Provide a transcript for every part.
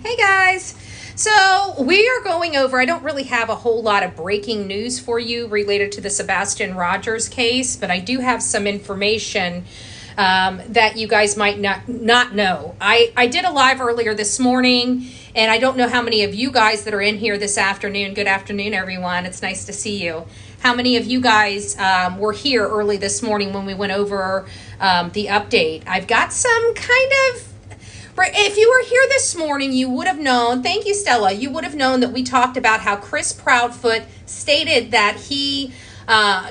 Hey guys. So we are going over, I don't really have a whole lot of breaking news for you related to the Sebastian Rogers case, but I do have some information that you guys might not know. I did a live earlier this morning, and I don't know how many of you guys that are in here this afternoon. Good afternoon, everyone. It's nice to see you. How many of you guys were here early this morning when we went over the update? I've got some kind of, if you were here this morning, you would have known, thank you, Stella, you would have known that we talked about how Chris Proudfoot stated that he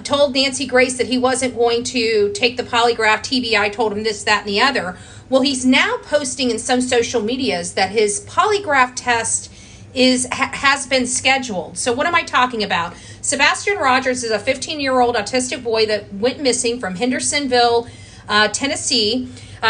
told Nancy Grace that he wasn't going to take the polygraph. TBI told him this, that, and the other. Well, he's now posting in some social medias that his polygraph test has been scheduled. So what am I talking about? Sebastian Rogers is a 15-year-old autistic boy that went missing from Hendersonville, Tennessee.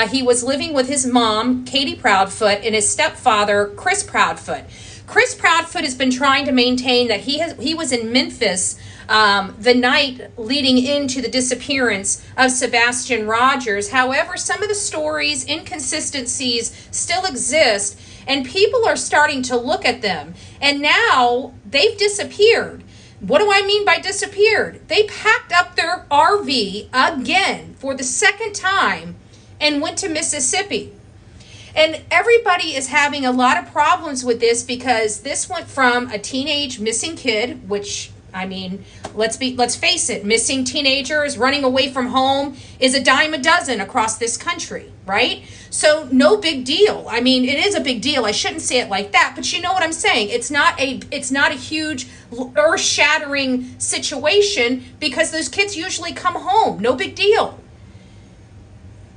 He was living with his mom, Katy Proudfoot, and his stepfather, Chris Proudfoot. Chris Proudfoot has been trying to maintain that he was in Memphis the night leading into the disappearance of Sebastian Rogers. However, some of the stories, inconsistencies still exist, and people are starting to look at them. And now they've disappeared. What do I mean by disappeared? They packed up their RV again for the second time and went to Mississippi. And everybody is having a lot of problems with this because this went from a teenage missing kid, which, I mean, let's face it, missing teenagers running away from home is a dime a dozen across this country, right? So no big deal. I mean, it is a big deal. I shouldn't say it like that, but you know what I'm saying. It's not a huge earth-shattering situation because those kids usually come home. No big deal.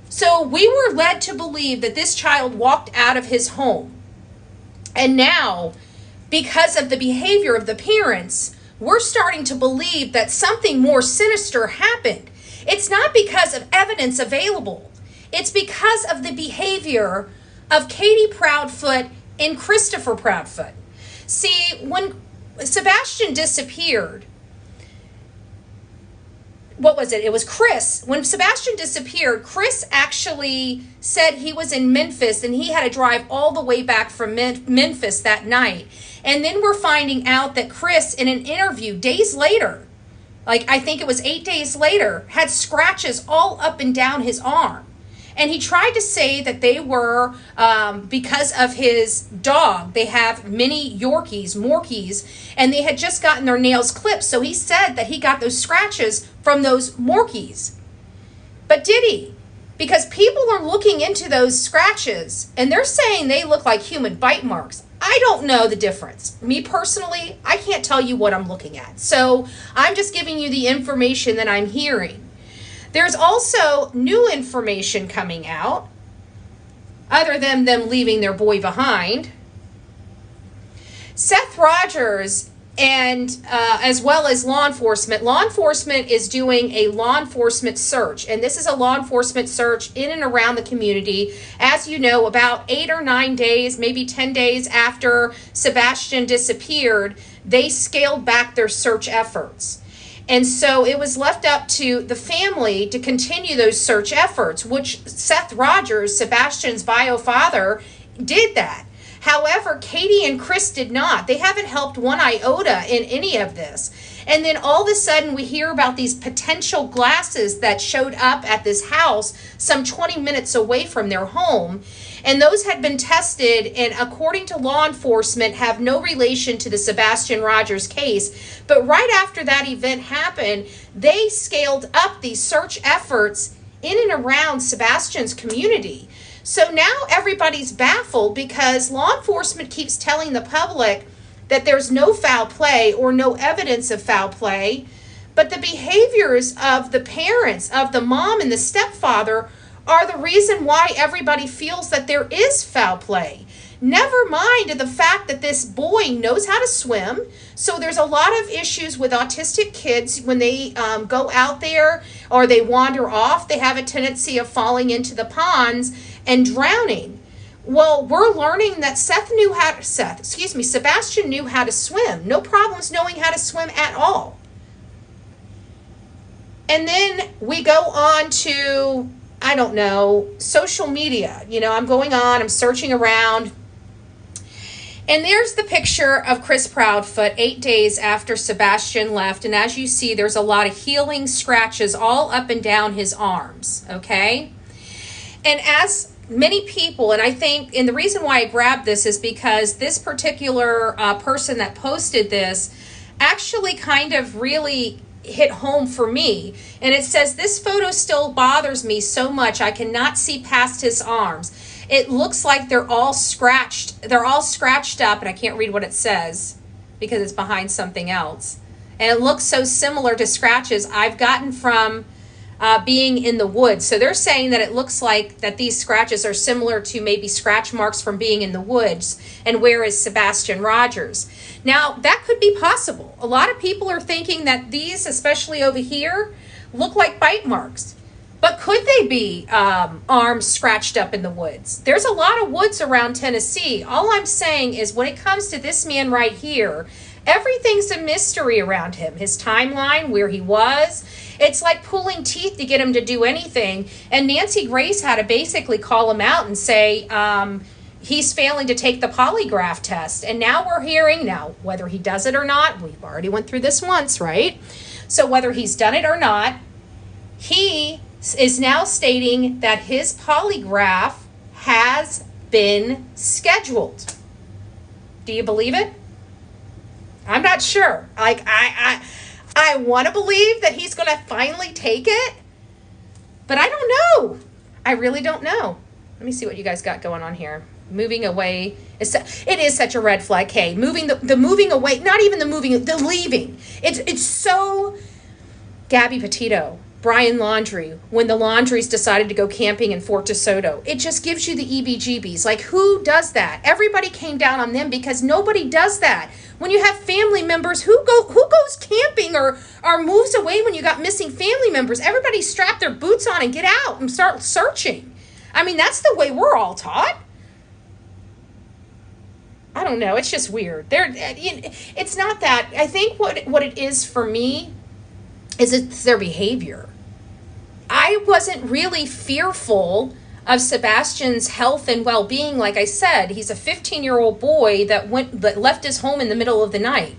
So we were led to believe that this child walked out of his home. And now, because of the behavior of the parents, we're starting to believe that something more sinister happened. It's not because of evidence available. It's because of the behavior of Katy Proudfoot and Christopher Proudfoot. See, when Sebastian disappeared, what was it? It was Chris. When Sebastian disappeared, Chris actually said he was in Memphis and he had to drive all the way back from Memphis that night. And then we're finding out that Chris, in an interview days later, like I think it was 8 days later, had scratches all up and down his arm. And he tried to say that they were because of his dog. They have many Morkies, and they had just gotten their nails clipped. So he said that he got those scratches from those Morkies. But did he? Because people are looking into those scratches, and they're saying they look like human bite marks. I don't know the difference. Me personally, I can't tell you what I'm looking at. So I'm just giving you the information that I'm hearing. There's also new information coming out, other than them leaving their boy behind. Seth Rogers and as well as law enforcement is doing a law enforcement search. And this is a law enforcement search in and around the community. As you know, about 8 or 9 days, maybe 10 days after Sebastian disappeared, they scaled back their search efforts. And so it was left up to the family to continue those search efforts, which Seth Rogers, Sebastian's bio father, did that. However, Katy and Chris did not. They haven't helped one iota in any of this. And then all of a sudden we hear about these potential glasses that showed up at this house some 20 minutes away from their home. And those had been tested and, according to law enforcement, have no relation to the Sebastian Rogers case. But right after that event happened, they scaled up these search efforts in and around Sebastian's community. So now everybody's baffled because law enforcement keeps telling the public that there's no foul play or no evidence of foul play. But the behaviors of the parents, of the mom and the stepfather, are the reason why everybody feels that there is foul play. Never mind the fact that this boy knows how to swim. So there's a lot of issues with autistic kids when they go out there or they wander off. They have a tendency of falling into the ponds and drowning. Well, we're learning that Sebastian knew how to swim. No problems knowing how to swim at all. And then we go on to, I don't know, social media. You know, I'm going on, I'm searching around, And there's the picture of Chris Proudfoot 8 days after Sebastian left. And as you see, there's a lot of healing scratches all up and down his arms, okay? And as many people, and I think, and the reason why I grabbed this is because this particular person that posted this actually kind of really hit home for me. And it says, this photo still bothers me so much I cannot see past his arms. It looks like they're all scratched. They're all scratched up, and I can't read what it says because it's behind something else. And it looks so similar to scratches I've gotten from being in the woods. So they're saying that it looks like that these scratches are similar to maybe scratch marks from being in the woods. And where is Sebastian Rogers? Now, that could be possible. A lot of people are thinking that these, especially over here, look like bite marks. But could they be arms scratched up in the woods? There's a lot of woods around Tennessee. All I'm saying is when it comes to this man right here, everything's a mystery around him. His timeline, where he was. It's like pulling teeth to get him to do anything. And Nancy Grace had to basically call him out and say he's failing to take the polygraph test. And now we're hearing, now whether he does it or not, we've already went through this once, right? So whether he's done it or not, he is now stating that his polygraph has been scheduled. Do you believe it? I'm not sure. Like I want to believe that he's going to finally take it, but I don't know. I really don't know. Let me see what you guys got going on here. Moving away. It is such a red flag. Hey, moving the moving away, not even the moving, the leaving. It's so Gabby Petito. Brian Laundrie, when the Laundries decided to go camping in Fort DeSoto. It just gives you the EBGBs. Like, who does that? Everybody came down on them because nobody does that. When you have family members, who goes camping or moves away when you got missing family members? Everybody strap their boots on and get out and start searching. I mean, that's the way we're all taught. I don't know. It's just weird. It's not that. I think what it is for me is it's their behavior. I wasn't really fearful of Sebastian's health and well-being. Like I said, he's a 15-year-old boy that left his home in the middle of the night.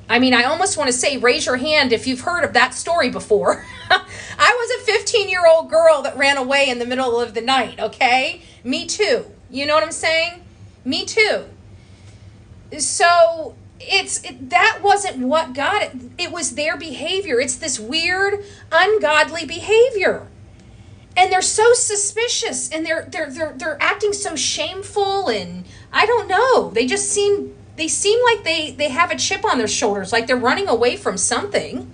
I mean, I almost want to say, raise your hand if you've heard of that story before. I was a 15-year-old girl that ran away in the middle of the night, okay? Me too. You know what I'm saying? Me too. So that wasn't what got it. It was their behavior. It's this weird, ungodly behavior. And they're so suspicious, and they're acting so shameful, and I don't know. They seem like they have a chip on their shoulders, like they're running away from something.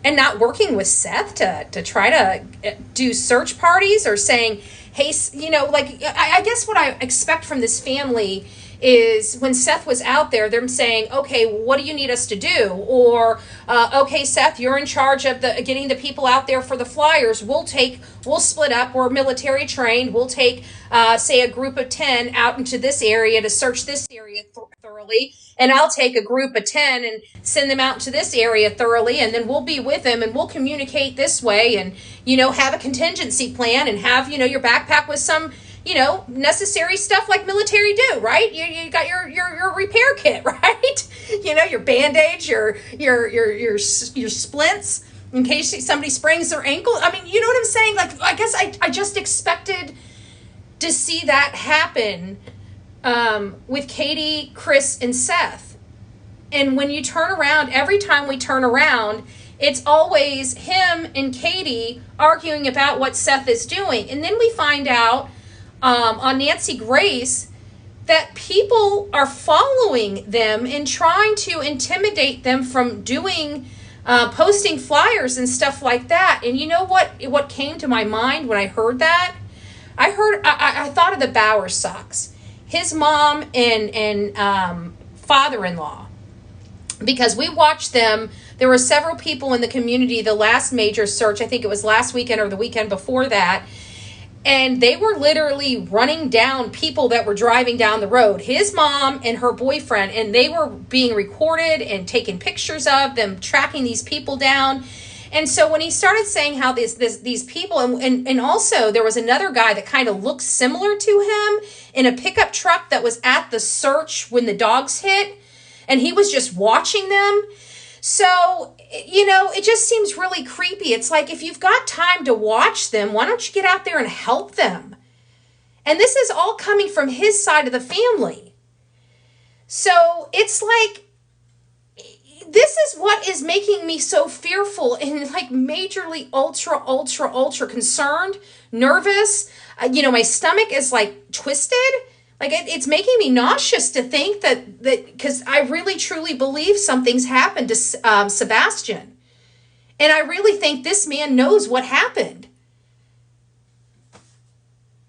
And not working with Seth to try to do search parties or saying, hey, like, I guess what I expect from this family is when Seth was out there, them saying, okay, what do you need us to do? Or, okay, Seth, you're in charge of getting the people out there for the flyers. We'll split up. We're military trained. We'll take, say, a group of 10 out into this area to search this area thoroughly. And I'll take a group of 10 and send them out to this area thoroughly. And then we'll be with them and we'll communicate this way and, have a contingency plan and have, your backpack with some, necessary stuff like military do, right? You got your repair kit, right? Your Band-Aids, your splints in case somebody sprains their ankle. I mean, you know what I'm saying? Like, I guess I just expected to see that happen with Katy, Chris, and Seth. And when you turn around, every time we turn around, it's always him and Katy arguing about what Seth is doing. And then we find out on Nancy Grace that people are following them and trying to intimidate them from doing posting flyers and stuff like that. And you know what came to my mind when I heard that? I thought of the Bowersox, his mom and father-in-law, because we watched them. There were several people in the community, the last major search, I think it was last weekend or the weekend before that, and they were literally running down people that were driving down the road, his mom and her boyfriend, and they were being recorded and taken pictures of them tracking these people down. And so when he started saying how these people, and also there was another guy that kind of looked similar to him in a pickup truck that was at the search when the dogs hit, and he was just watching them. So, you know, it just seems really creepy. It's like, if you've got time to watch them, why don't you get out there and help them? And this is all coming from his side of the family. So it's like, this is what is making me so fearful and like majorly ultra concerned, nervous. You know, my stomach is like twisted. Like it's making me nauseous to think that because I really truly believe something's happened to Sebastian. And I really think this man knows what happened.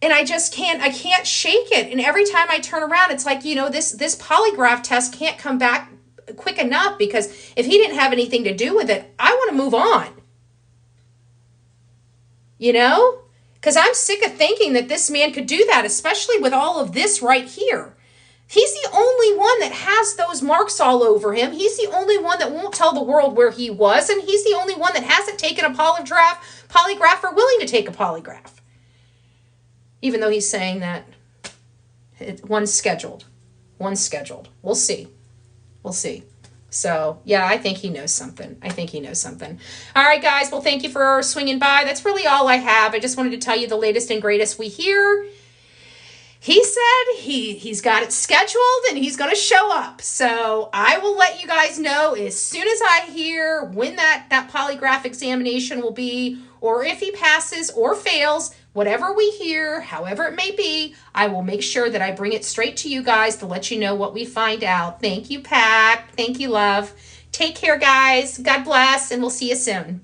And I can't shake it. And every time I turn around, it's like, you know, this polygraph test can't come back quick enough, because if he didn't have anything to do with it, I want to move on. You know? Because I'm sick of thinking that this man could do that, especially with all of this right here. He's the only one that has those marks all over him. He's the only one that won't tell the world where he was, and he's the only one that hasn't taken a polygraph or willing to take a polygraph. Even though he's saying that one's scheduled. We'll see. We'll see. So, yeah, I think he knows something. All right, guys. Well, thank you for swinging by. That's really all I have. I just wanted to tell you the latest and greatest we hear. He said he's got it scheduled and he's going to show up. So I will let you guys know as soon as I hear when that polygraph examination will be, or if he passes or fails. Whatever we hear, however it may be, I will make sure that I bring it straight to you guys to let you know what we find out. Thank you, Pat. Thank you, love. Take care, guys. God bless, and we'll see you soon.